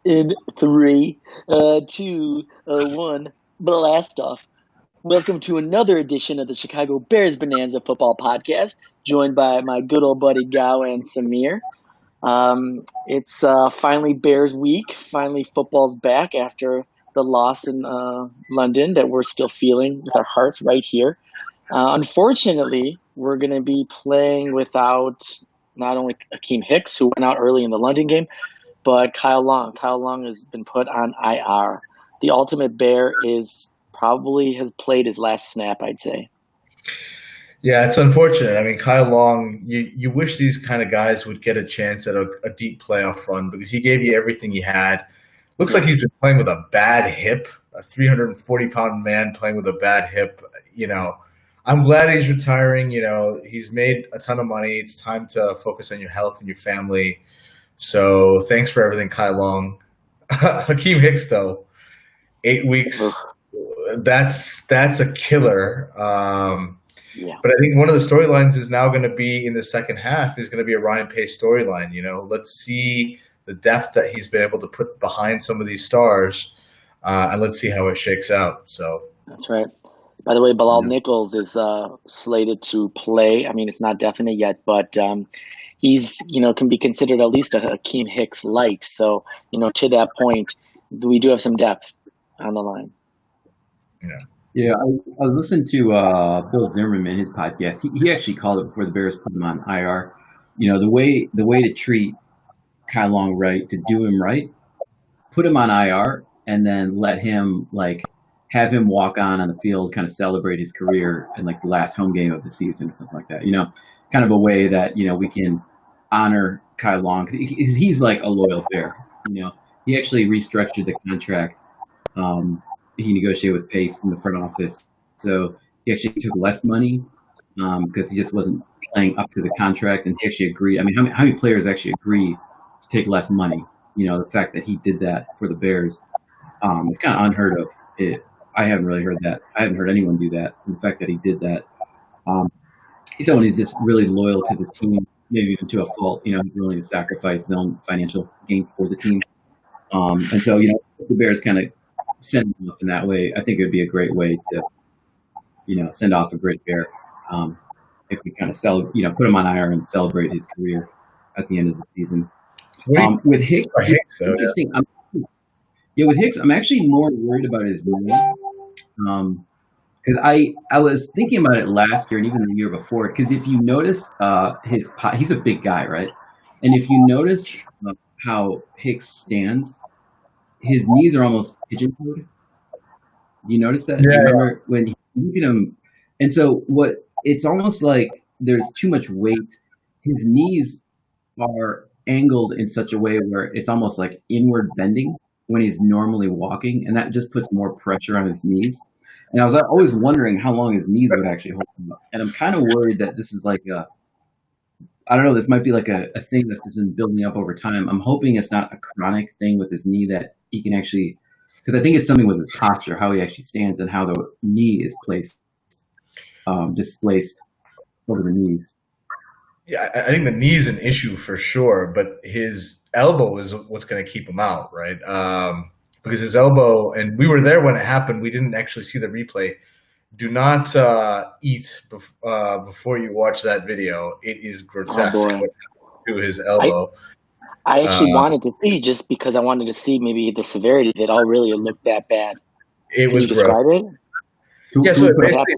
In three, two, one, blast off. Welcome to another edition of the Chicago Bears Bonanza Football Podcast, joined by my good old buddy Gao and Samir. It's finally Bears week. Finally, football's back after the loss in London that we're still feeling with our hearts right here. Unfortunately, we're going to be playing without not only Akeem Hicks, who went out early in the London game, but Kyle Long. Kyle Long has been put on IR. The ultimate bear is probably has played his last snap, I'd say. Yeah, it's unfortunate. I mean, Kyle Long, you wish these kind of guys would get a chance at a deep playoff run because he gave you everything he had. Looks like he's been playing with a bad hip, a 340-pound man playing with a bad hip. I'm glad he's retiring. He's made a ton of money. It's time to focus on your health and your family. So thanks for everything, Kyle Long. Hakeem Hicks, though, 8 weeks. That's a killer. Yeah. But I think one of the storylines is now going to be in the second half is going to be a Ryan Pace storyline. Let's see the depth that he's been able to put behind some of these stars, and let's see how it shakes out. So That's right. By the way, Bilal Nichols is slated to play. I mean, it's not definite yet, but he's can be considered at least a Akeem Hicks light. So to that point, we do have some depth on the line. Yeah, I was listening to Bill Zimmerman, his podcast. He actually called it before the Bears put him on IR. The way to treat Kyle Long right, to do him right, put him on IR, and then let him have him walk on the field, kind of celebrate his career in the last home game of the season or something like that. Kind of a way that we can honor Kyle Long because he's like a loyal Bear. He actually restructured the contract. He negotiated with Pace in the front office, so he actually took less money because he just wasn't playing up to the contract, and he actually agreed. I mean, how many players actually agree to take less money? The fact that he did that for the Bears, it's kind of unheard of. I haven't really heard that. I haven't heard anyone do that. And the fact that he did that, he's someone who's just really loyal to the team, maybe even to a fault. He's willing to sacrifice his own financial gain for the team, and so the Bears kind of send him off in that way. I think it would be a great way to, send off a great Bear. If we kind of put him on IR and celebrate his career at the end of the season. With Hicks, interesting. Yeah. With Hicks, I'm actually more worried about his knee. Because I was thinking about it last year and even the year before. Because if you notice, he's a big guy, right? And if you notice how Hicks stands, his knees are almost pigeon-toed. You notice that? Yeah. Remember when you look at him? And so it's almost like there's too much weight. His knees are angled in such a way where it's almost like inward bending when he's normally walking, and that just puts more pressure on his knees. And I was always wondering how long his knees would actually hold him up. And I'm kind of worried that this is I don't know, this might be like a thing that's just been building up over time. I'm hoping it's not a chronic thing with his knee that he can actually, because I think it's something with his posture, how he actually stands and how the knee is placed, displaced over the knees. Yeah, I think the knee is an issue for sure, but his elbow is what's going to keep him out, right? Because his elbow, and we were there when it happened, we didn't actually see the replay. Do not eat before you watch that video. It is grotesque what happened to his elbow. I actually wanted to see just because I wanted to see maybe the severity that all really looked that bad. It was gross. Describe it? Yeah, so it basically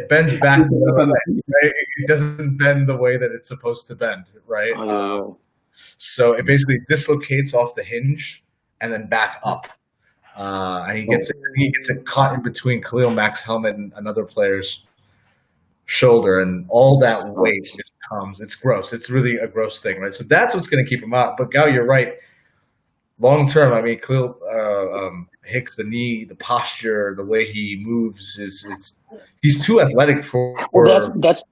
bends back. Right? It doesn't bend the way that it's supposed to bend, right? So it basically dislocates off the hinge and then back up. And he gets it caught in between Khalil Mack's helmet and another player's shoulder, and all that weight just comes. It's gross. It's really a gross thing, right? So that's what's going to keep him out. But Gal, you're right. Long term, I mean, Khalil Hicks, the knee, the posture, the way he moves he's too athletic for. Well, that's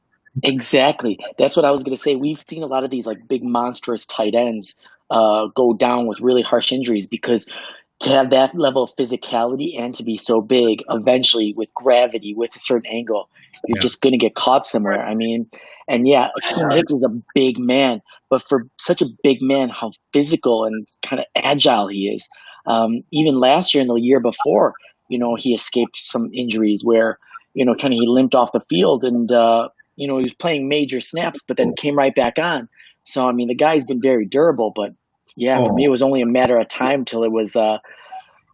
exactly. That's what I was going to say. We've seen a lot of these big monstrous tight ends go down with really harsh injuries because to have that level of physicality and to be so big, eventually with gravity, with a certain angle, you're just going to get caught somewhere. I mean, And yeah, Akeem Hicks is a big man, but for such a big man, how physical and kind of agile he is. Even last year and the year before, he escaped some injuries where, kind of he limped off the field and, he was playing major snaps, but then came right back on. So, I mean, the guy's been very durable, but yeah, for me, it was only a matter of time till it was,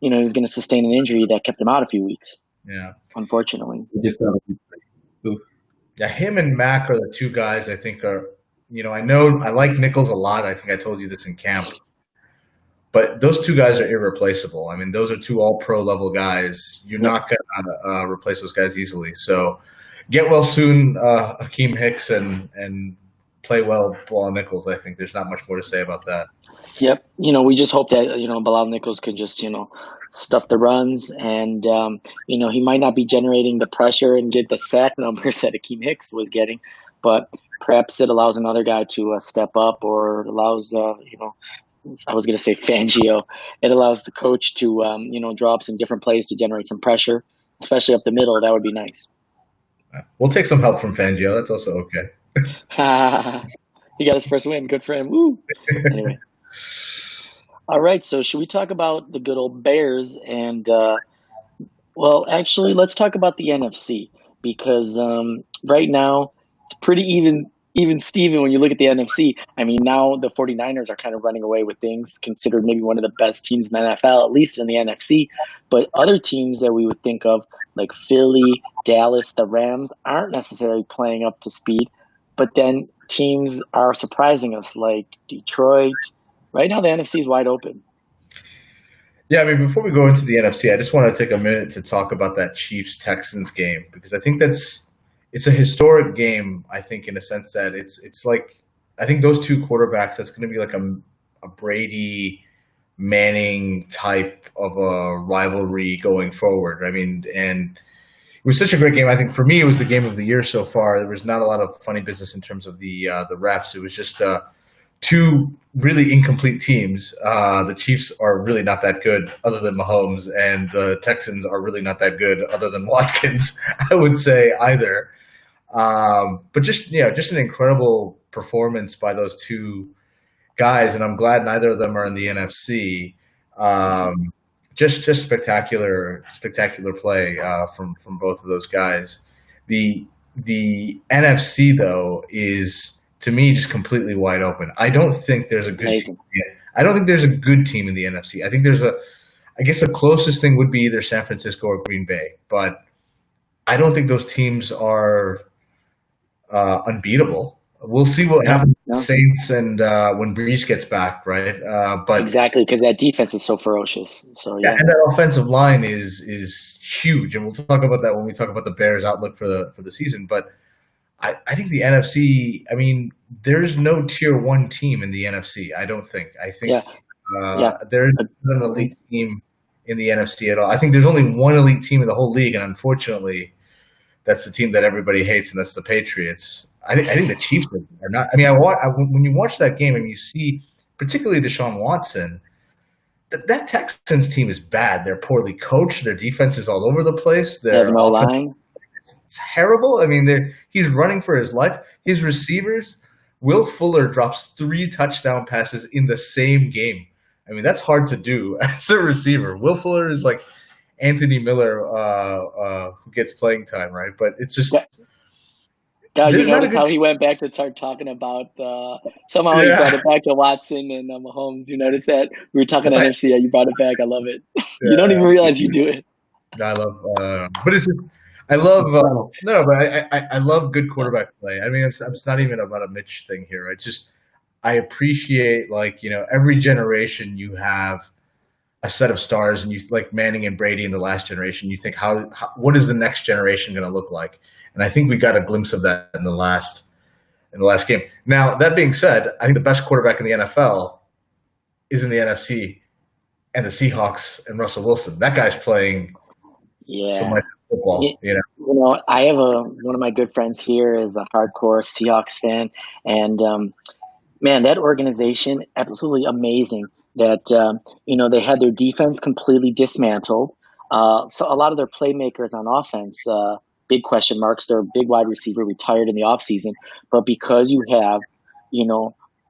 he was going to sustain an injury that kept him out a few weeks. Yeah. Unfortunately. Yeah, him and Mac are the two guys I think are, I know I like Nichols a lot. I think I told you this in camp. But those two guys are irreplaceable. I mean, those are two all-pro level guys. You're not going to replace those guys easily. So get well soon, Akeem Hicks, and play well, Bilal Nichols. I think there's not much more to say about that. Yep. We just hope that, Bilal Nichols could just, stuff the runs and, he might not be generating the pressure and get the sack numbers that Akeem Hicks was getting, but perhaps it allows another guy to step up, or it allows, I was going to say Fangio. It allows the coach to, draw up some different plays to generate some pressure, especially up the middle. That would be nice. We'll take some help from Fangio. That's also okay. He got his first win. Good for him. Woo. Anyway. All right, so should we talk about the good old Bears? And, actually, let's talk about the NFC, because right now it's pretty even Steven when you look at the NFC. I mean, now the 49ers are kind of running away with things, considered maybe one of the best teams in the NFL, at least in the NFC. But other teams that we would think of, like Philly, Dallas, the Rams, aren't necessarily playing up to speed. But then teams are surprising us, like Detroit. Right now, the NFC is wide open. Yeah, I mean, before we go into the NFC, I just want to take a minute to talk about that Chiefs-Texans game, because I think it's a historic game, I think, in a sense that it's like, I think those two quarterbacks, that's going to be like a Brady Manning type of a rivalry going forward. I mean, and it was such a great game. I think for me, it was the game of the year so far. There was not a lot of funny business in terms of the refs. It was just two really incomplete teams. The Chiefs are really not that good other than Mahomes, and the Texans are really not that good other than Watkins, I would say either. But just an incredible performance by those two guys, and I'm glad neither of them are in the NFC. Just spectacular play from both of those guys. The NFC though is, to me, just completely wide open. I don't think there's a good team. I don't think there's a good team in the NFC. I think I guess the closest thing would be either San Francisco or Green Bay, but I don't think those teams are unbeatable. We'll see what happens with the Saints and when Breeze gets back, right? But exactly, because that defense is so ferocious. So yeah, and that offensive line is huge, and we'll talk about that when we talk about the Bears' outlook for the season. But I think the NFC, I mean, there's no tier one team in the NFC, I don't think. I think there's an elite team in the NFC at all. I think there's only one elite team in the whole league, and unfortunately, that's the team that everybody hates, and that's the Patriots. I think the Chiefs are not. I mean, when you watch that game and you see particularly Deshaun Watson, that Texans team is bad. They're poorly coached. Their defense is all over the place. There's no line. It's terrible. I mean, he's running for his life. His receivers, Will Fuller drops 3 touchdown passes in the same game. I mean, that's hard to do as a receiver. Will Fuller is like Anthony Miller who gets playing time, right? But it's just God, you notice how he went back to start talking about somehow he brought it back to Watson and Mahomes. You notice that? We were talking NFC. You brought it back. I love it. You don't even realize you do it. I love but it's just I love I love good quarterback play. I mean, it's not even about a Mitch thing here. It's just I appreciate, like, every generation you have a set of stars, and you like Manning and Brady in the last generation. You think how what is the next generation going to look like? And I think we got a glimpse of that in the last game. Now, that being said, I think the best quarterback in the NFL is in the NFC, and the Seahawks and Russell Wilson. That guy's playing so much football. I have one of my good friends here is a hardcore Seahawks fan, and man, that organization, absolutely amazing. That they had their defense completely dismantled. So a lot of their playmakers on offense. big question marks. Their big wide receiver retired in the offseason. But because you have,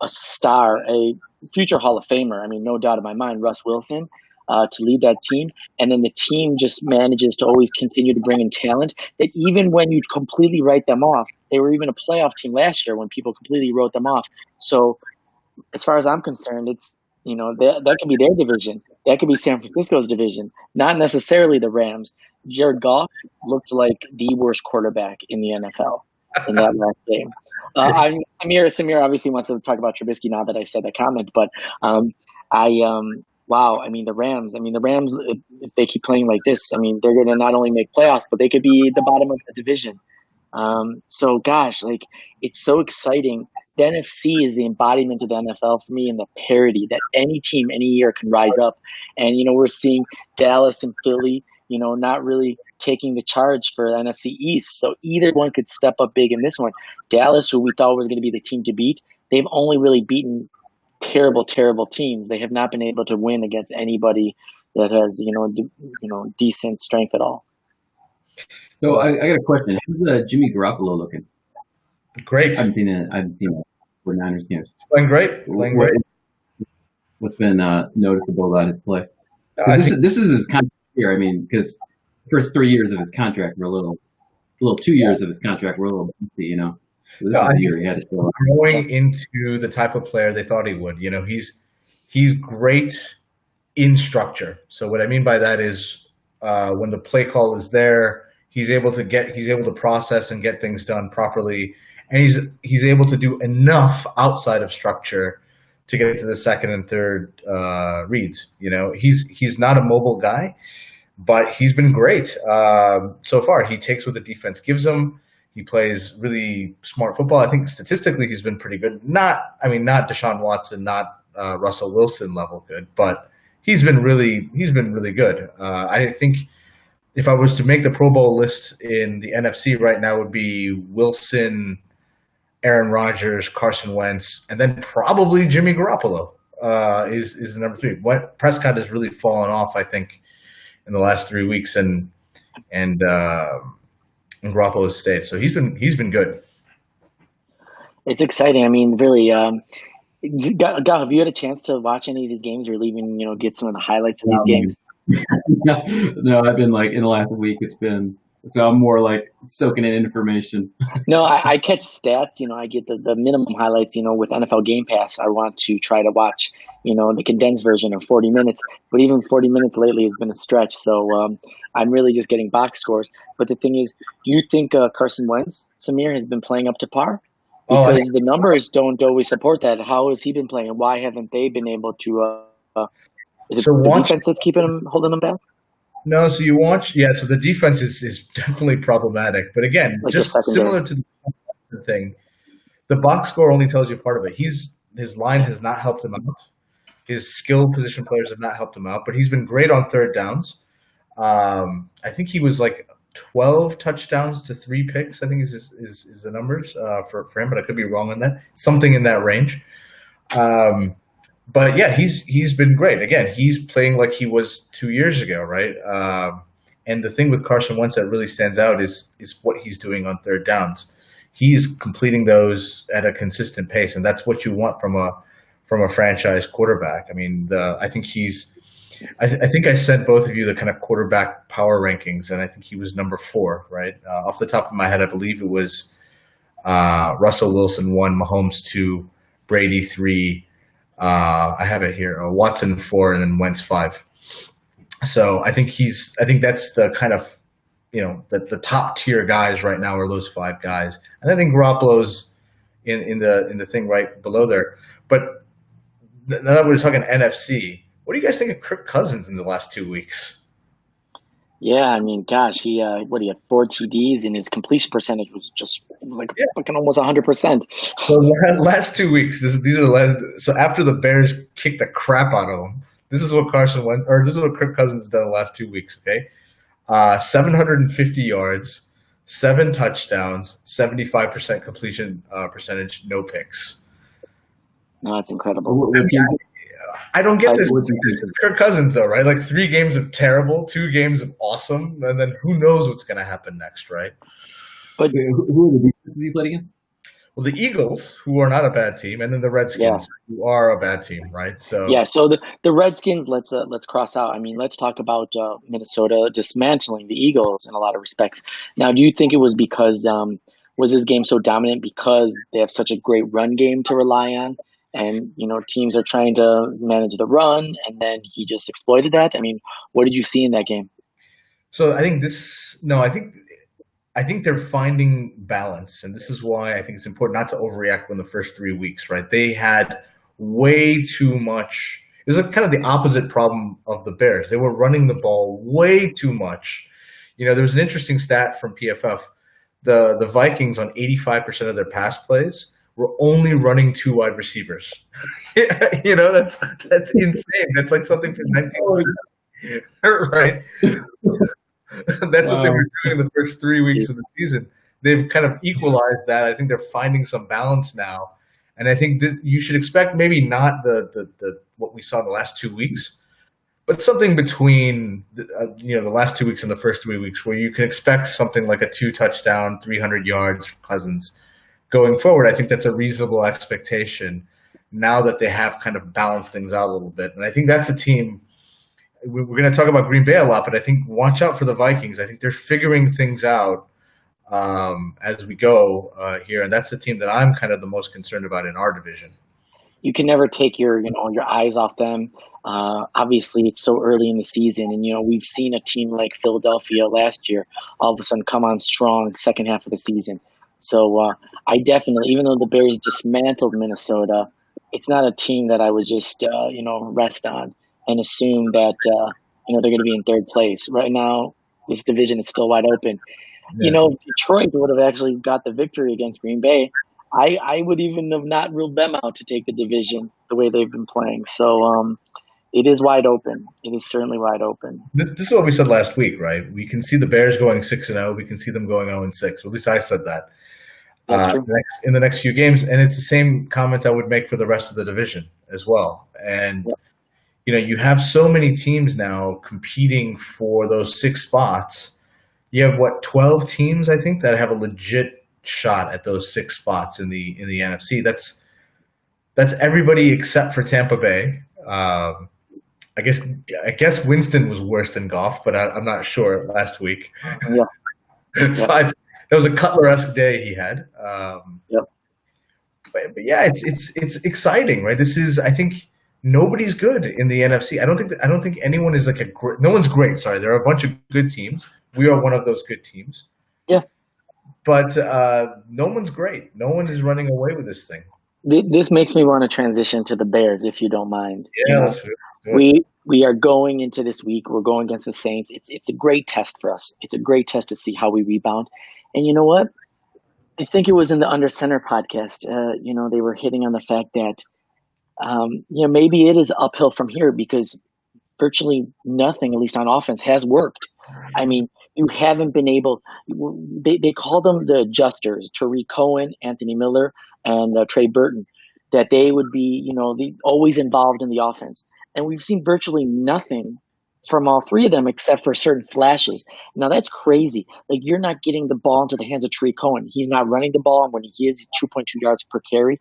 a star, a future Hall of Famer, I mean, no doubt in my mind, Russ Wilson, to lead that team. And then the team just manages to always continue to bring in talent that even when you completely write them off, they were even a playoff team last year when people completely wrote them off. So as far as I'm concerned, it's, that could be their division. That could be San Francisco's division, not necessarily the Rams. Jared Goff looked like the worst quarterback in the NFL in that last game. Samir obviously wants to talk about Trubisky now that I said that comment, but wow, the Rams, if they keep playing like this, they're going to not only make playoffs, but they could be the bottom of the division. So gosh, it's so exciting. The NFC is the embodiment of the NFL for me, and the parity that any team, any year can rise up. And, we're seeing Dallas and Philly, not really taking the charge for the NFC East. So either one could step up big in this one. Dallas, who we thought was going to be the team to beat, they've only really beaten terrible, terrible teams. They have not been able to win against anybody that has, decent strength at all. So I got a question. How's Jimmy Garoppolo looking? Great. I haven't seen it for Niners games. Playing great. What's been noticeable about his play? This is his contract year. Because the first 3 years of his contract were a little 2 years of his contract were a little empty, So this is the year he had to show up. Growing into the type of player they thought he would. He's great in structure. So what I mean by that is when the play call is there, he's able to process and get things done properly. And he's able to do enough outside of structure to get to the second and third reads. He's not a mobile guy, but he's been great so far. He takes what the defense gives him. He plays really smart football. I think statistically he's been pretty good. Not Deshaun Watson, not Russell Wilson level good, but he's been really good. I think if I was to make the Pro Bowl list in the NFC right now, it would be Wilson, Aaron Rodgers, Carson Wentz, and then probably Jimmy Garoppolo is the number 3. Prescott has really fallen off, I think, in the last 3 weeks, and Garoppolo stayed. So he's been good. It's exciting. Really, Gal, have you had a chance to watch any of these games, or even get some of the highlights of these games? No, I've been in the last week. So I'm more soaking in information. No, I catch stats. I get the minimum highlights. With NFL Game Pass, I want to try to watch, the condensed version of 40 minutes. But even 40 minutes lately has been a stretch. So I'm really just getting box scores. But the thing is, do you think Carson Wentz, Samir, has been playing up to par? Because the numbers don't always support that. How has he been playing, and why haven't they been able to? Is it the defense that's holding them back? No, so you watch, so the defense is definitely problematic. But again, just similar to the thing, the box score only tells you part of it. His line has not helped him out. His skill position players have not helped him out, but he's been great on third downs. I think he was 12 touchdowns to 3 picks, I think is the numbers for him, but I could be wrong on that. Something in that range. But yeah, he's been great. Again, he's playing like he was 2 years ago, right? And the thing with Carson Wentz that really stands out is what he's doing on third downs. He's completing those at a consistent pace, and that's what you want from a franchise quarterback. I think I sent both of you the kind of quarterback power rankings, and I think he was number 4, right? Off the top of my head, I believe it was Russell Wilson 1, Mahomes 2, Brady 3. I have it here. Watson 4, and then Wentz 5. So I think that's the kind of the top tier guys right now are those 5 guys, and I think Garoppolo's in the thing right below there. But now that we're talking NFC, what do you guys think of Kirk Cousins in the last 2 weeks? Yeah, gosh, he had 4 TDs, and his completion percentage was just fucking almost 100%. So last 2 weeks, these are the last. So after the Bears kicked the crap out of him, this is what Kirk Cousins has done the last 2 weeks. Okay, 750 yards, 7 touchdowns, 75% completion percentage, no picks. No, that's incredible. I don't get this. This is Kirk Cousins, though, right? Like 3 games of terrible, 2 games of awesome, and then who knows what's going to happen next, right? But who are the defenses he played against? Well, the Eagles, who are not a bad team, and then the Redskins, who are a bad team, right? So so the Redskins, let's cross out. I mean, let's talk about Minnesota dismantling the Eagles in a lot of respects. Now, do you think it was because was this game so dominant because they have such a great run game to rely on, and teams are trying to manage the run, and then he just exploited that? I mean, what did you see in that game? So I think they're finding balance, and this is why I think it's important not to overreact in the first 3 weeks, right? They had way too much. It was kind of the opposite problem of the Bears. They were running the ball way too much. There was an interesting stat from PFF. The Vikings, on 85% of their pass plays, were only running 2 wide receivers. That's insane. That's like something from 1960, right? That's what they were doing in the first 3 weeks of the season. They've kind of equalized that. I think they're finding some balance now, and I think you should expect maybe not the what we saw in the last 2 weeks, but something between the last 2 weeks and the first 3 weeks, where you can expect something like a 2 touchdown, 300 yards from Cousins going forward. I think that's a reasonable expectation now that they have kind of balanced things out a little bit, and I think that's a team. We're going to talk about Green Bay a lot, but I think watch out for the Vikings. I think they're figuring things out as we go here, and that's the team that I'm kind of the most concerned about in our division. You can never take your eyes off them. Obviously, it's so early in the season, and we've seen a team like Philadelphia last year all of a sudden come on strong second half of the season. So I definitely, even though the Bears dismantled Minnesota, it's not a team that I would just rest on and assume that they're going to be in third place. Right now, this division is still wide open. Yeah. Detroit would have actually got the victory against Green Bay. I would even have not ruled them out to take the division the way they've been playing. So it is wide open. It is certainly wide open. This is what we said last week, right? We can see the Bears going 6-0. We can see them going 0-6. Well, at least I said that. In the next few games. And it's the same comment I would make for the rest of the division as well. And you have so many teams now competing for those 6 spots. You have 12 teams, I think, that have a legit shot at those 6 spots in the NFC. That's everybody except for Tampa Bay. I guess Winston was worse than Goff, but I'm not sure last week. Yeah. 5. That was a Cutler-esque day he had. But yeah, it's exciting, right? This is, I think. Nobody's good in the NFC. I don't think anyone is no one's great. Sorry, there are a bunch of good teams. We are one of those good teams. Yeah. But no one's great. No one is running away with this thing. This makes me want to transition to the Bears, if you don't mind. Yeah, that's good. We are going into this week. We're going against the Saints. It's a great test for us. It's a great test to see how we rebound. And you know what? I think it was in the Under Center podcast. They were hitting on the fact that maybe it is uphill from here because virtually nothing, at least on offense, has worked. I mean, you haven't been able – they call them the adjusters, Tariq Cohen, Anthony Miller, and Trey Burton, that they would be, always involved in the offense. And we've seen virtually nothing from all 3 of them except for certain flashes. Now, that's crazy. Like, you're not getting the ball into the hands of Tariq Cohen. He's not running the ball, and when he is, 2.2 yards per carry.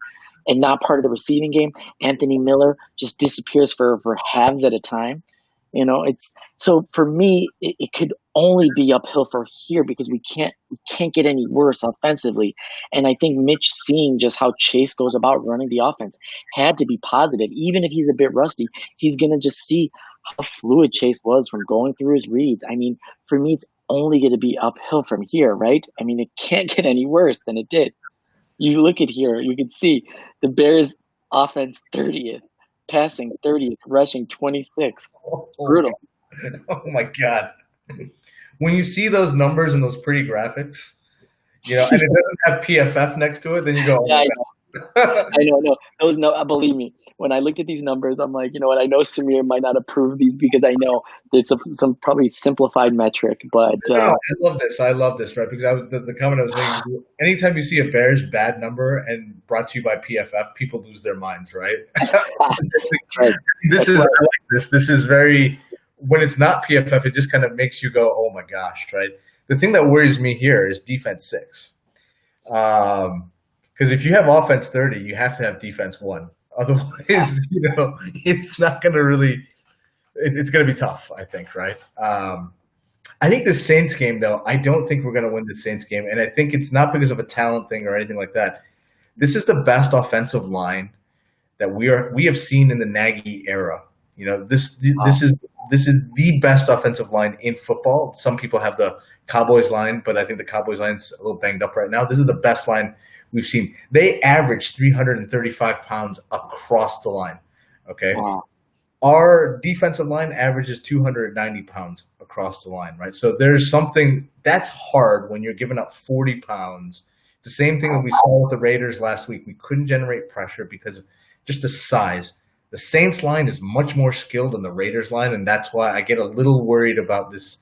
And not part of the receiving game. Anthony Miller just disappears for halves at a time. So for me, it could only be uphill for here because we can't get any worse offensively. And I think Mitch seeing just how Chase goes about running the offense had to be positive. Even if he's a bit rusty, he's going to just see how fluid Chase was from going through his reads. I mean, for me, it's only going to be uphill from here, right? I mean, it can't get any worse than it did. You look at here, you can see the Bears offense 30th, passing 30th, rushing 26th. It's brutal. Oh my God. When you see those numbers and those pretty graphics, and it doesn't have PFF next to it, then you go, yeah, I know. No, believe me. when I looked at these numbers, I'm like, you know what? I know Samir might not approve these because I know it's some probably simplified metric, but No, I love this. I love this, right? Because the comment I was making. Anytime you see a Bears bad number and brought to you by PFF, people lose their minds, right? right. This is I like this. This is very. When it's not PFF, it just kind of makes you go, "Oh my gosh!" Right? The thing that worries me here is defense 6. Because if you have offense 30, you have to have defense 1. Otherwise, it's not going to really. It's going to be tough, I think, right? I think the Saints game, though, I don't think we're going to win the Saints game, and I think it's not because of a talent thing or anything like that. This is the best offensive line that we have seen in the Nagy era. This is the best offensive line in football. Some people have the Cowboys line, but I think the Cowboys line's a little banged up right now. This is the best line we've seen. They average 335 pounds across the line. Okay. Wow. Our defensive line averages 290 pounds across the line, right? So there's something that's hard when you're giving up 40 pounds. It's the same thing that we saw with the Raiders last week. We couldn't generate pressure because of just the size. The Saints line is much more skilled than the Raiders line, and that's why I get a little worried about this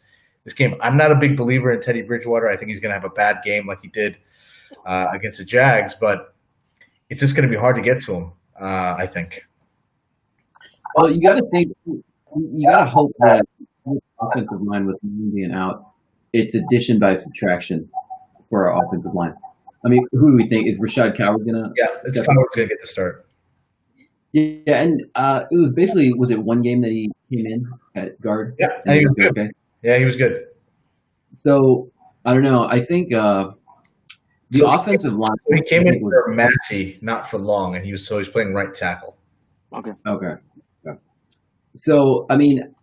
game. I'm not a big believer in Teddy Bridgewater. I think he's going to have a bad game like he did against the Jags, but it's just going to be hard to get to him, I think. Well, you got to hope that offensive line with being out, it's addition by subtraction for our offensive line. I mean, who do we think? Is Rashad Coward going to? Yeah, it's Coward's going to get the start. Yeah, and it was basically, was it one game that he came in at guard? Yeah, and he was good. Okay. Yeah, he was good. So, I don't know. I think the offensive line. He came in for Massey, not for long, and he's playing right tackle. Okay. So, I mean,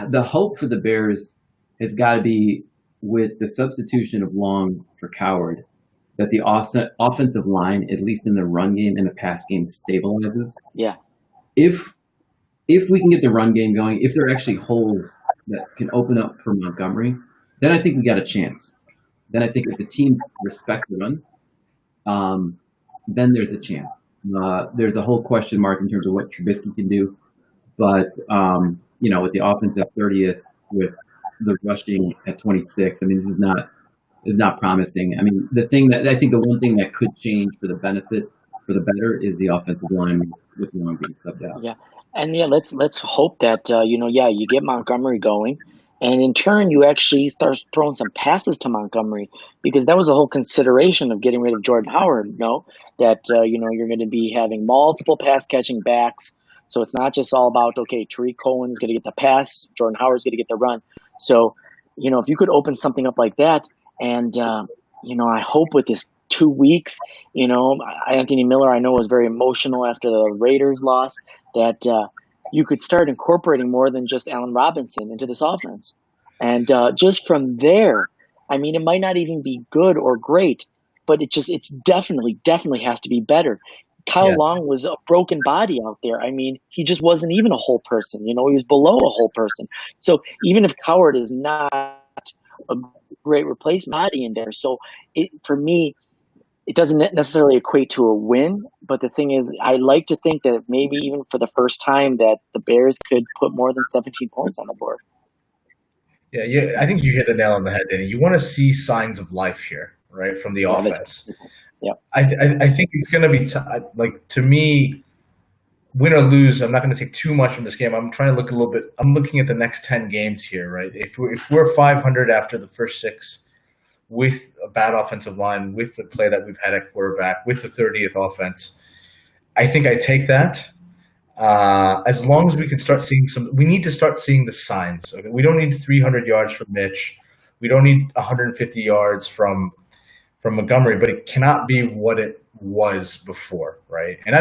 the hope for the Bears has got to be with the substitution of Long for Coward, that the offensive line, at least in the run game and the pass game, stabilizes. Yeah. If we can get the run game going, if there are actually holes that can open up for Montgomery, then I think we got a chance. Then I think if the teams respect the run, then there's a chance. There's a whole question mark in terms of what Trubisky can do. But, with the offense at 30th, with the rushing at 26, I mean, this is not promising. I mean, the one thing that could change for the better is the offensive line with Long being subbed out. Yeah. And let's hope that, you get Montgomery going. And in turn, you actually start throwing some passes to Montgomery, because that was the whole consideration of getting rid of Jordan Howard, that, you're going to be having multiple pass catching backs. So it's not just all about, okay, Tariq Cohen's going to get the pass, Jordan Howard's going to get the run. So, if you could open something up like that, and, I hope with this 2 weeks, Anthony Miller, I know, was very emotional after the Raiders loss, that you could start incorporating more than just Allen Robinson into this offense. And just from there, I mean, it might not even be good or great, but it's definitely has to be better. Kyle Long was a broken body out there. I mean, he just wasn't even a whole person. He was below a whole person. So even if Coward is not a great replacement body in there, so for me, it doesn't necessarily equate to a win. But the thing is, I like to think that maybe even for the first time that the Bears could put more than 17 points on the board. Yeah, I think you hit the nail on the head, Danny. You want to see signs of life here, right, from the offense. Yeah, I think it's going to be to me, win or lose. I'm not going to take too much from this game. I'm trying to look a little bit. I'm looking at the next 10 games here, right? If we're 500 after the first 6, with a bad offensive line, with the play that we've had at quarterback, with the 30th offense, I think I take that. As long as we can start seeing we need to start seeing the signs. Okay? We don't need 300 yards from Mitch. We don't need 150 yards from Montgomery, but it cannot be what it was before, right? And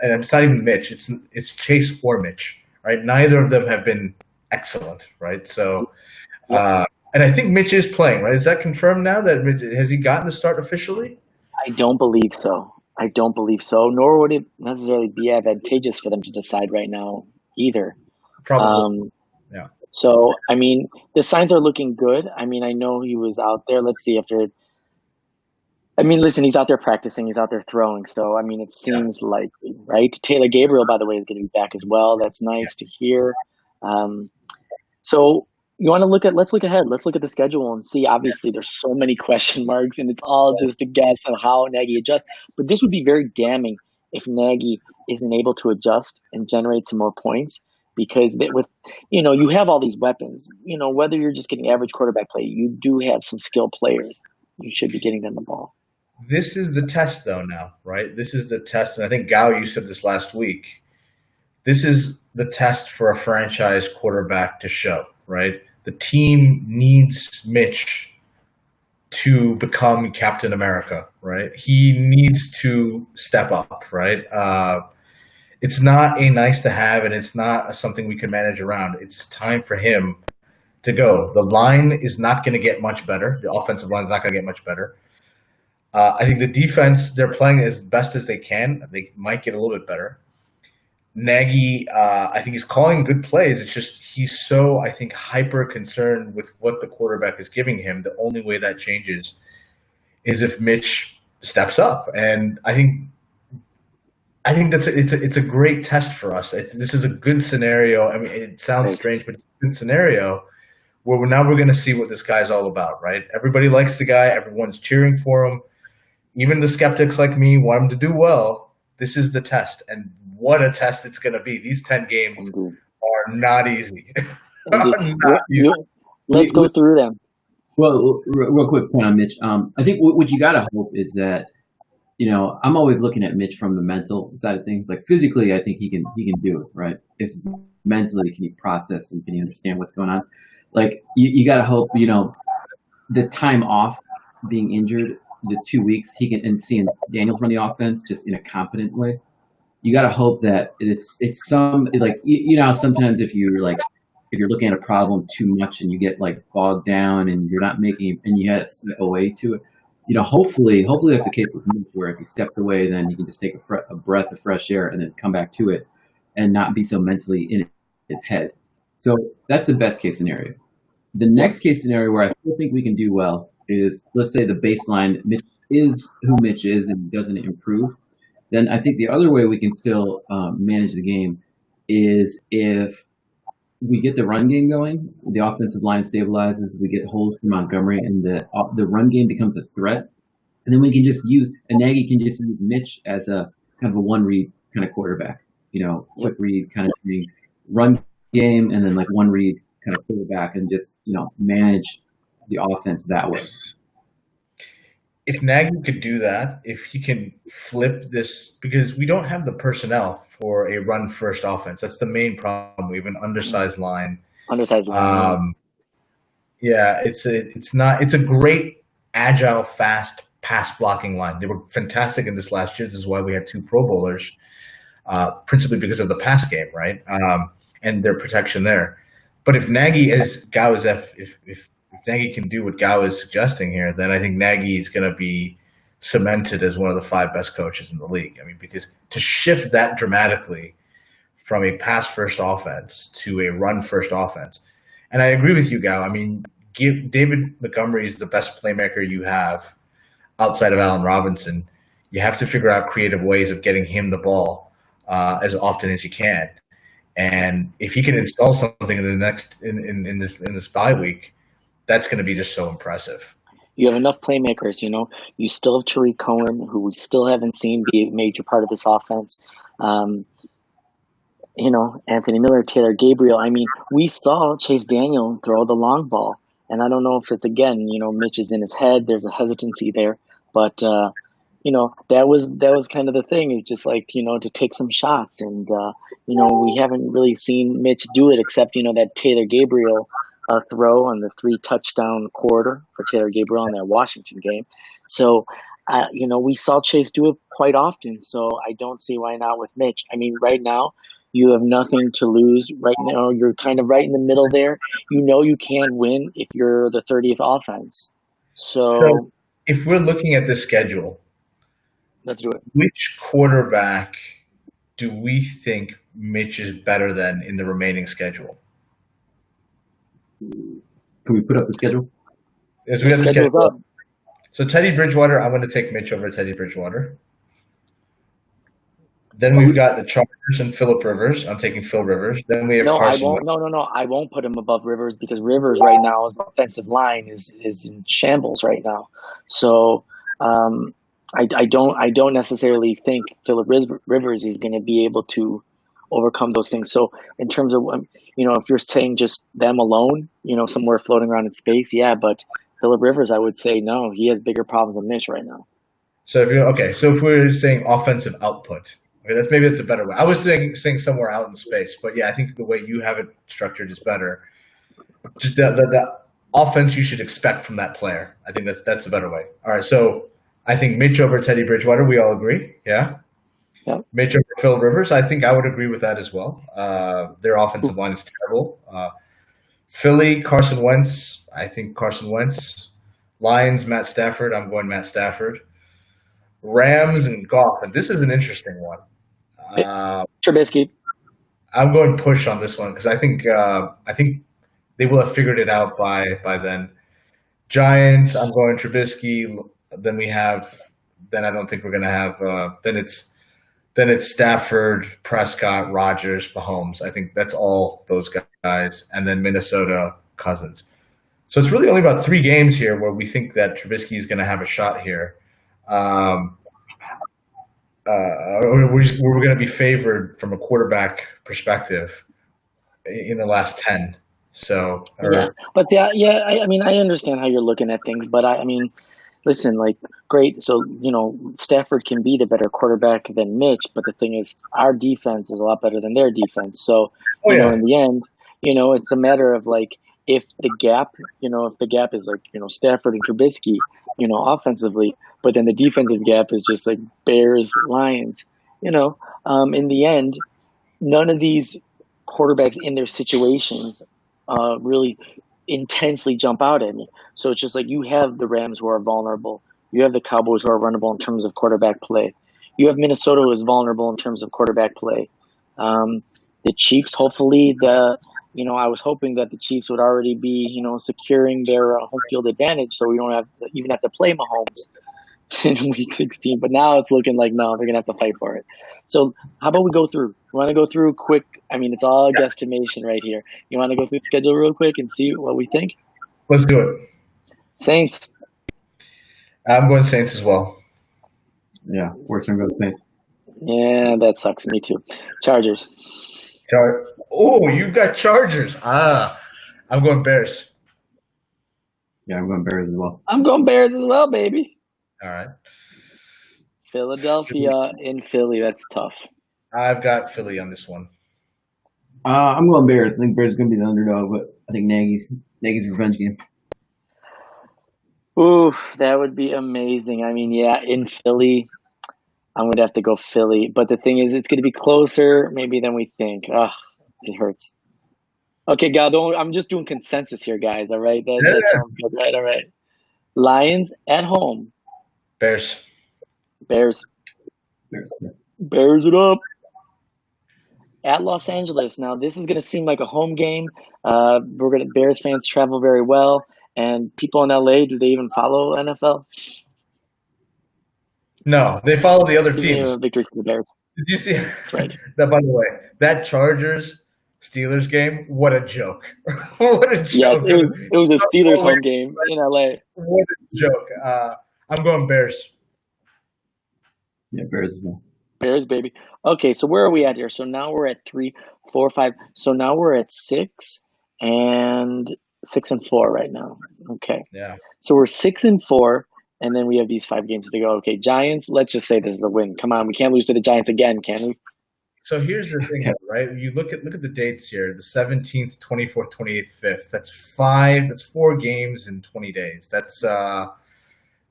it's not even Mitch. It's Chase or Mitch, right? Neither of them have been excellent, right? So, and I think Mitch is playing, right? Is that confirmed now? Has he gotten the start officially? I don't believe so. Nor would it necessarily be advantageous for them to decide right now either. Probably. Yeah. So, I mean, the signs are looking good. I mean, I know he was out there. Let's see, after I mean, listen, he's out there practicing, he's out there throwing. So, I mean, it seems likely, right? Taylor Gabriel, by the way, is going to be back as well. That's nice to hear. So you want to let's look ahead. Let's look at the schedule and see. Obviously, there's so many question marks, and it's all just a guess on how Nagy adjusts. But this would be very damning if Nagy isn't able to adjust and generate some more points, because you have all these weapons. Whether you're just getting average quarterback play, you do have some skilled players. You should be getting them the ball. This is the test, though, now, right? This is the test. And I think, Gao, you said this last week. This is the test for a franchise quarterback to show, right? The team needs Mitch to become Captain America, right? He needs to step up, right? It's not a nice to have, and it's not something we can manage around. It's time for him to go. The line is not going to get much better. The offensive line is not going to get much better. I think the defense, they're playing as best as they can. They might get a little bit better. Nagy, I think he's calling good plays. It's just he's so, I think, hyper concerned with what the quarterback is giving him. The only way that changes is if Mitch steps up. And I think it's a great test for us. This is a good scenario. I mean, it sounds strange, but it's a good scenario where we're going to see what this guy's all about, right? Everybody likes the guy. Everyone's cheering for him. Even the skeptics like me want him to do well. This is the test, and what a test it's going to be. These 10 games are not easy. Let's go through them. Well, real quick point on Mitch. I think what you got to hope is that, I'm always looking at Mitch from the mental side of things. Like physically, I think he can do it, right? It's mentally, can he process and can he understand what's going on? Like you got to hope, the time off being injured, the 2 weeks he can, and seeing Daniels run the offense just in a competent way. You got to hope that it's some, like, sometimes if you're looking at a problem too much and you get like bogged down and you're not making, and you had to step away to it, hopefully that's the case with Mitch, where if he steps away, then you can just take a breath of fresh air and then come back to it and not be so mentally in his head. So that's the best case scenario. The next case scenario where I still think we can do well is, let's say the baseline, Mitch is who Mitch is and doesn't improve. Then I think the other way we can still manage the game is if we get the run game going, the offensive line stabilizes, we get holes for Montgomery, and the run game becomes a threat. And then we can just and Nagy can just use Mitch as a kind of a one read kind of quarterback, quick read kind of thing, run game, and then like one read kind of quarterback, and just, manage the offense that way. If Nagy could do that, if he can flip this, because we don't have the personnel for a run-first offense. That's the main problem. We have an undersized line. Yeah, it's a great, agile, fast pass blocking line. They were fantastic in this last year. This is why we had 2 Pro Bowlers, principally because of the pass game, right? And their protection there. But if Nagy is if Nagy can do what Gao is suggesting here, then I think Nagy is going to be cemented as one of the 5 best coaches in the league. I mean, because to shift that dramatically from a pass-first offense to a run-first offense, and I agree with you, Gao. I mean, David Montgomery is the best playmaker you have outside of Allen Robinson. You have to figure out creative ways of getting him the ball as often as you can. And if he can install something in this bye week, that's going to be just so impressive. You have enough playmakers, You still have Tariq Cohen, who we still haven't seen be a major part of this offense. Anthony Miller, Taylor Gabriel. I mean, we saw Chase Daniel throw the long ball. And I don't know if it's, again, Mitch is in his head. There's a hesitancy there. But, that was kind of the thing, is just like, to take some shots. And, we haven't really seen Mitch do it, except, that Taylor Gabriel throw on the 3 touchdown quarter for Taylor Gabriel in that Washington game. So, we saw Chase do it quite often. So I don't see why not with Mitch. I mean, right now, you have nothing to lose. Right now, you're kind of right in the middle there. You can win if you're the 30th offense. So if we're looking at the schedule, let's do it. Which quarterback do we think Mitch is better than in the remaining schedule? Can we put up the schedule? Yes, we got the schedule up. So Teddy Bridgewater, I'm going to take Mitch over Teddy Bridgewater. Then we've got the Chargers and Phillip Rivers. I'm taking Phil Rivers. Then we have Carson Wentz. No. I won't put him above Rivers because Rivers right now, his offensive line is in shambles right now. So I don't necessarily think Phillip Rivers is going to be able to overcome those things. So in terms of if you're saying just them alone, somewhere floating around in space, yeah. But Phillip Rivers, I would say no. He has bigger problems than Mitch right now. So if we're saying offensive output. Okay, that's a better way. I was saying somewhere out in space, but yeah, I think the way you have it structured is better. Just the offense you should expect from that player. I think that's a better way. All right, so I think Mitch over Teddy Bridgewater. We all agree, yeah. Yeah. Mitch over Phil Rivers. I think I would agree with that as well. Their offensive line is terrible. Philly, Carson Wentz. I think Carson Wentz. Lions, Matt Stafford. I'm going Matt Stafford. Rams and Goff, and this is an interesting one. Trubisky. I'm going push on this one because I think they will have figured it out by then. Giants. I'm going Trubisky. Then I don't think we're going to have. Then it's Stafford, Prescott, Rodgers, Mahomes. I think that's all those guys, and then Minnesota, Cousins. So it's really only about 3 games here where we think that Trubisky is going to have a shot here. We're going to be favored from a quarterback perspective in the last 10. So, I understand how you're looking at things, but I mean, listen, great. So, Stafford can be the better quarterback than Mitch, but the thing is, our defense is a lot better than their defense. So, in the end, it's a matter of if the gap is Stafford and Trubisky, offensively, but then the defensive gap is just Bears, Lions, in the end, none of these quarterbacks in their situations really intensely jump out at me. So it's just you have the Rams who are vulnerable. You have the Cowboys who are runnable in terms of quarterback play. You have Minnesota who is vulnerable in terms of quarterback play. The Chiefs, hopefully, I was hoping that the Chiefs would already be, securing their home field advantage, so we don't even have to play Mahomes in Week 16. But now it's looking like no, they're gonna have to fight for it. So how about we go through? You want to go through quick? I mean, it's all guesstimation right here. You want to go through the schedule real quick and see what we think? Let's do it. Saints. I'm going Saints as well. Yeah, we're going to go Saints. Yeah, that sucks. Me too. Chargers. Oh, you got Chargers. I'm going Bears. Yeah, I'm going Bears as well. I'm going Bears as well, baby. All right. Philadelphia in Philly. That's tough. I've got Philly on this one. I'm going Bears. I think Bears are going to be the underdog, but I think Nagy's revenge game. Oof, that would be amazing. I mean, yeah, in Philly, I'm going to have to go Philly. But the thing is, it's going to be closer maybe than we think. Ugh, it hurts. Okay, God, I'm just doing consensus here, guys. All right? That sounds good, right? All right. Lions at home. Bears. Bears it up. At Los Angeles. Now, this is going to seem like a home game. Bears fans travel very well. And people in LA, do they even follow NFL? No, they follow the other teams. Victory for the Bears. Did you see? That's right. That, by the way, that Chargers-Steelers game, what a joke. What a joke. Yeah, it was a Steelers home game in LA. What a joke. I'm going Bears. Yeah, Bears as well. Bears, baby. Okay, so where are we at here? So now we're at 3, 4, 5. So now we're at 6 and 4 right now. Okay. Yeah. So we're 6 and 4, and then we have these 5 games to go. Okay, Giants. Let's just say this is a win. Come on, we can't lose to the Giants again, can we? So here's the thing, right? You look at the dates here: the 17th, 24th, 28th, 5th. That's 4 games in 20 days.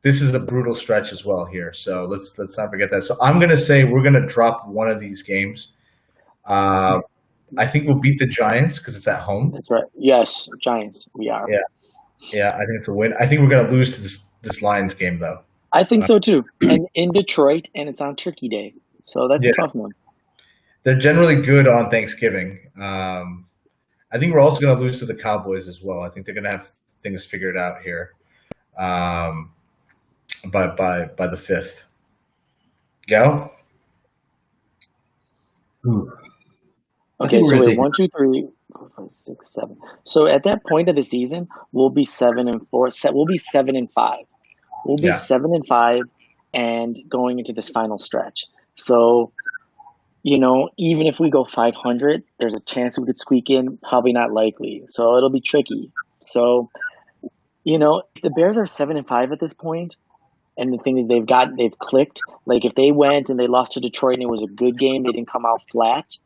This is a brutal stretch as well here. So let's not forget that. So I'm gonna say we're gonna drop one of these games. I think we'll beat the Giants because it's at home. That's right. Yes, Giants. We are. Yeah. I think it's a win. I think we're gonna lose to this Lions game though. I think so too. And in Detroit, and it's on Turkey Day, so that's a tough one. They're generally good on Thanksgiving. I think we're also gonna lose to the Cowboys as well. I think they're gonna have things figured out here. by the 5th. Go. Okay, so wait, 1, 2, 3, 4, 5, 6, 7. So at that point of the season, we'll be 7-4. We'll be 7-5. We'll be 7-5, and going into this final stretch. So, even if we go 500, there's a chance we could squeak in. Probably not likely. So it'll be tricky. So, if the Bears are 7-5 at this point, and the thing is they've clicked. Like if they went and they lost to Detroit and it was a good game, they didn't come out flat.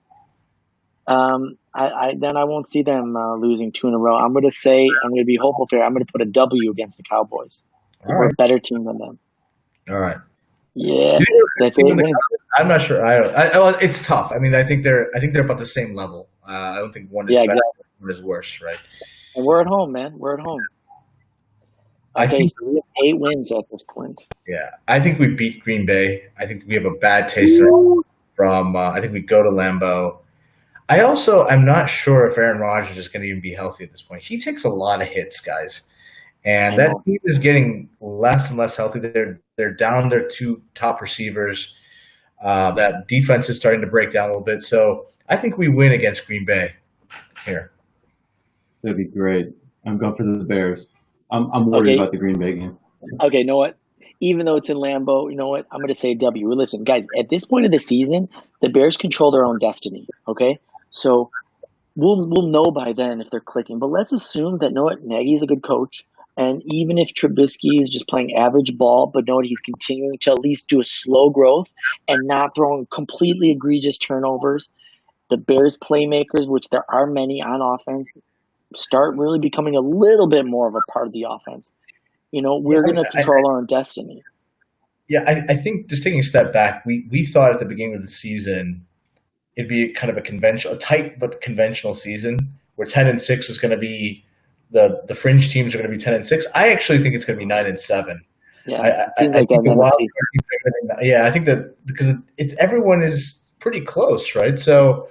Then I won't see them losing 2 in a row. I'm going to be hopeful for it. I'm going to put a W against the Cowboys. We're a better team than them. All right. Yeah, that's it. I'm not sure. It's tough. I mean, I think they're about the same level. I don't think one is better, one is worse, right? And we're at home, man. We're at home. Okay, so we have 8 wins at this point. Yeah, I think we beat Green Bay. I think we have a bad taste from. I think we go to Lambeau. I'm not sure if Aaron Rodgers is going to even be healthy at this point. He takes a lot of hits, guys. And that team is getting less and less healthy. They're down their 2 top receivers. That defense is starting to break down a little bit. So I think we win against Green Bay here. That'd be great. I'm going for the Bears. I'm worried about the Green Bay game. Okay, you know what? Even though it's in Lambeau, you know what? I'm going to say W. Listen, guys, at this point of the season, the Bears control their own destiny, okay? So we'll know by then if they're clicking. But let's assume that, Nagy's a good coach. And even if Trubisky is just playing average ball, but he's continuing to at least do a slow growth and not throwing completely egregious turnovers, the Bears playmakers, which there are many on offense, start really becoming a little bit more of a part of the offense. We're going to control our own destiny. Yeah, I think just taking a step back, we thought at the beginning of the season it'd be kind of a tight but conventional season where 10-6 was going to be the fringe teams are going to be 10-6. I actually think it's going to be 9-7. Yeah, seems like that. Yeah, I think that because everyone is pretty close, right? So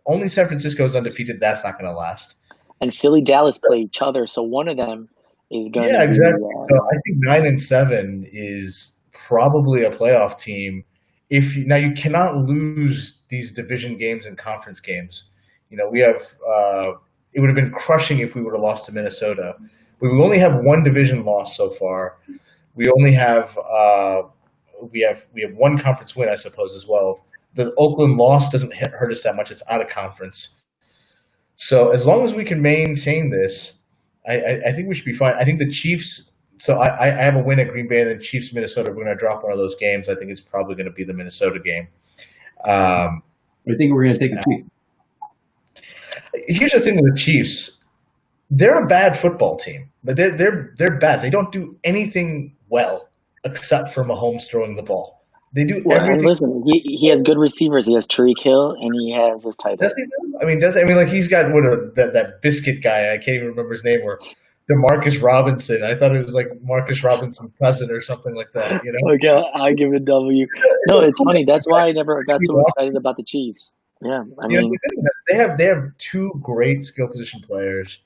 only San Francisco is undefeated. That's not going to last. And Philly, Dallas play each other, so one of them is going to. Yeah, exactly. So I think 9-7 is probably a playoff team. Now you cannot lose these division games and conference games. We have. It would have been crushing if we would have lost to Minnesota. We only have 1 division loss so far. We only have we have 1 conference win, I suppose, as well. The Oakland loss doesn't hurt us that much. It's out of conference. So as long as we can maintain this, I think we should be fine. I think the Chiefs. So I have a win at Green Bay and then Chiefs Minnesota. We're going to drop one of those games. I think it's probably going to be the Minnesota game. I think we're going to take the Chiefs. Here's the thing with the Chiefs. They're a bad football team, but they're bad. They don't do anything well except for Mahomes throwing the ball. They do everything. Listen, he has good receivers. He has Tariq Hill and he has his tight end. He's got that biscuit guy. I can't even remember his name. Or DeMarcus Robinson. I thought it was like Marcus Robinson's cousin or something like that. Okay, I give it W. No, it's funny. That's why I never got too excited about the Chiefs. Yeah, I mean, they have 2 great skill position players,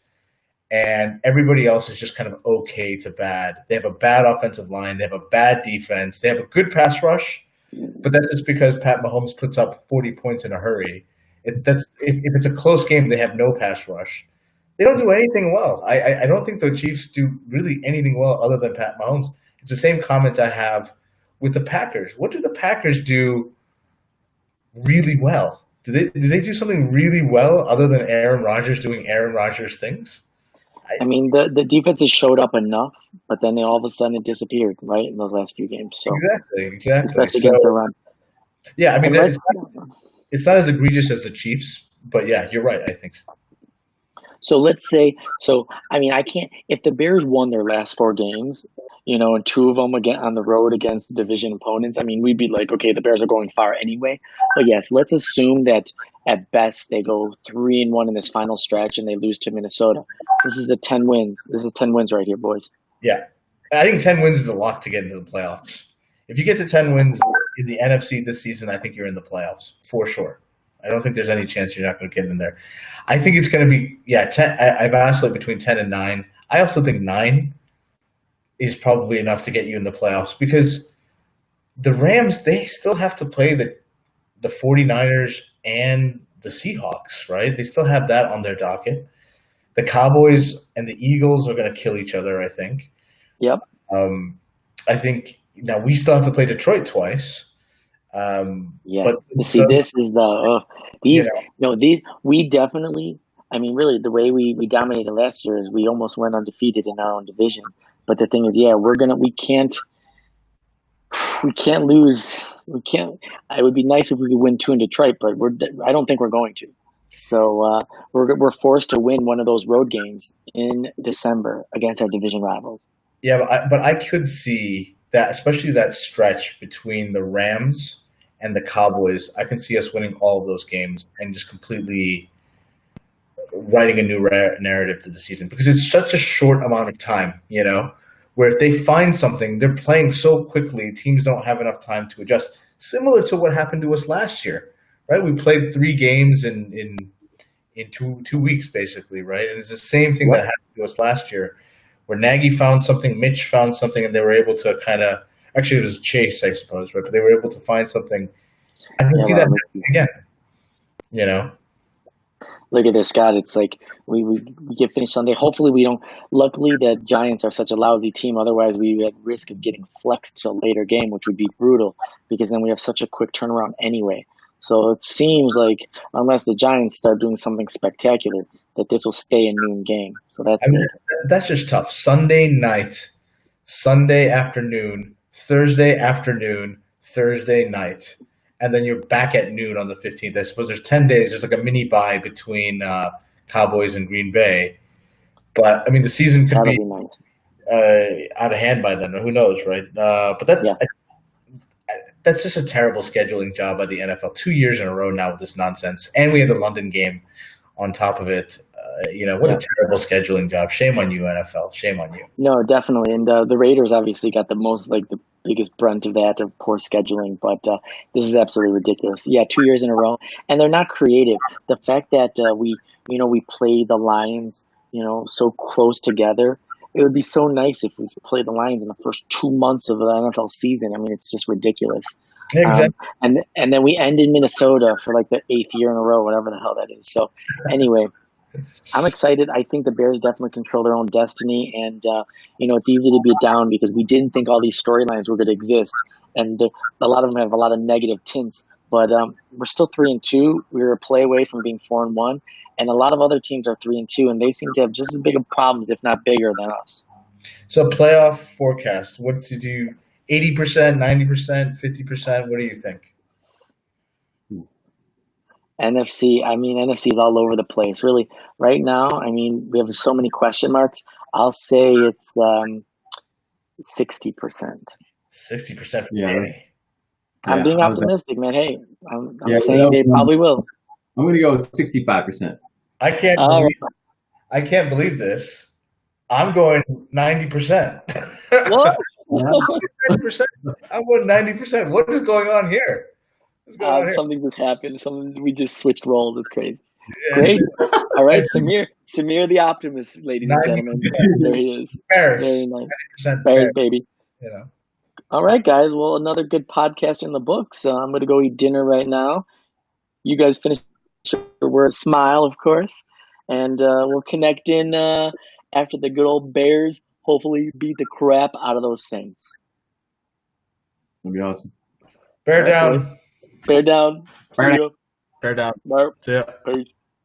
and everybody else is just kind of okay to bad. They have a bad offensive line. They have a bad defense. They have a good pass rush, but that's just because Pat Mahomes puts up 40 points in a hurry. If it's a close game, they have no pass rush. They don't do anything well. I don't think the Chiefs do really anything well other than Pat Mahomes. It's the same comment I have with the Packers. What do the Packers do really well? Do they do something really well other than Aaron Rodgers doing Aaron Rodgers things? I mean, the defenses showed up enough, but then all of a sudden it disappeared, right, in those last few games. So exactly. Especially against the run. Yeah, I mean, it's not as egregious as the Chiefs, but yeah, you're right. I think so. So let's say, I can't. If the Bears won their last 4 games, and 2 of them again on the road against the division opponents, we'd be like, okay, the Bears are going far anyway. But yes, let's assume that at best they go 3-1 in this final stretch and they lose to Minnesota. This is the 10 wins. This is 10 wins right here, boys. Yeah, I think 10 wins is a lot to get into the playoffs. If you get to 10 wins in the NFC this season, I think you're in the playoffs for sure. I don't think there's any chance you're not going to get in there. I think it's going to be 10. I've asked between 10 and 9. I also think 9 is probably enough to get you in the playoffs, because the Rams, they still have to play the 49ers and the Seahawks, right? They still have that on their docket. The Cowboys and the Eagles are going to kill each other, I think. Yep. I think now we still have to play Detroit twice. But see, this is we definitely. I mean, really, the way we dominated last year is we almost went undefeated in our own division. But the thing is, we can't lose. We can't. It would be nice if we could win 2 in Detroit, but I don't think we're going to. So we're forced to win one of those road games in December against our division rivals. Yeah, but I could see that, especially that stretch between the Rams and the Cowboys. I can see us winning all of those games and just completely writing a new narrative to the season, because it's such a short amount of time, where if they find something, they're playing so quickly, teams don't have enough time to adjust. Similar to what happened to us last year, right? We played 3 games in 2 weeks, basically, right? And it's the same thing that happened to us last year, where Nagy found something, Mitch found something, and they were able to actually it was Chase, I suppose, right? But they were able to find something. I can see that again, Look at this, Scott. It's like we get finished Sunday. Hopefully we don't. Luckily, the Giants are such a lousy team. Otherwise, we at risk of getting flexed to a later game, which would be brutal, because then we have such a quick turnaround anyway. So it seems like unless the Giants start doing something spectacular, that this will stay a noon game. So that's just tough. Sunday night, Sunday afternoon, Thursday afternoon, Thursday night. And then you're back at noon on the 15th. I suppose there's 10 days. There's like a mini bye between Cowboys and Green Bay. But, I mean, the season could be out of hand by then. Or who knows, right? But that's just a terrible scheduling job by the NFL. 2 years in a row now with this nonsense. And we had the London game on top of it. What a terrible scheduling job. Shame on you, NFL. Shame on you. No, definitely. And the Raiders obviously got the biggest brunt of that, of poor scheduling, but this is absolutely ridiculous. 2 years in a row, and they're not creative. The fact that we play the Lions, so close together, it would be so nice if we could play the Lions in the first 2 months of the NFL season. I mean, it's just ridiculous. Exactly. And then we end in Minnesota for like the 8th year in a row, whatever the hell that is. So anyway, I'm excited. I think the Bears definitely control their own destiny, and it's easy to be down because we didn't think all these storylines were going to exist, and a lot of them have a lot of negative tints. But we're still 3-2. We were a play away from being 4-1, and a lot of other teams are 3-2, and they seem to have just as big of problems, if not bigger, than us. So playoff forecast. What's to do? 80%, 90%, 50%. What do you think? NFC is all over the place. Really, right now, I mean, we have so many question marks. I'll say it's 60%. 60% for me. I'm being optimistic, man. Hey, I'm saying they probably will. I'm going to go with 65%. I can't believe this. I'm going 90%. What? 90%? I'm going 90%. What is going on here? Something just happened. We just switched roles. It's crazy. Yeah. Great. All right, Samir the optimist, ladies and gentlemen. There he is. Bears. Very nice. Bears, baby. All right, guys. Well, another good podcast in the books. I'm going to go eat dinner right now. You guys finish your word. Smile, of course. And we'll connect in after the good old Bears hopefully beat the crap out of those Saints. That'd be awesome. Bear down. Bear down. Bear down. Bye. See ya. Peace.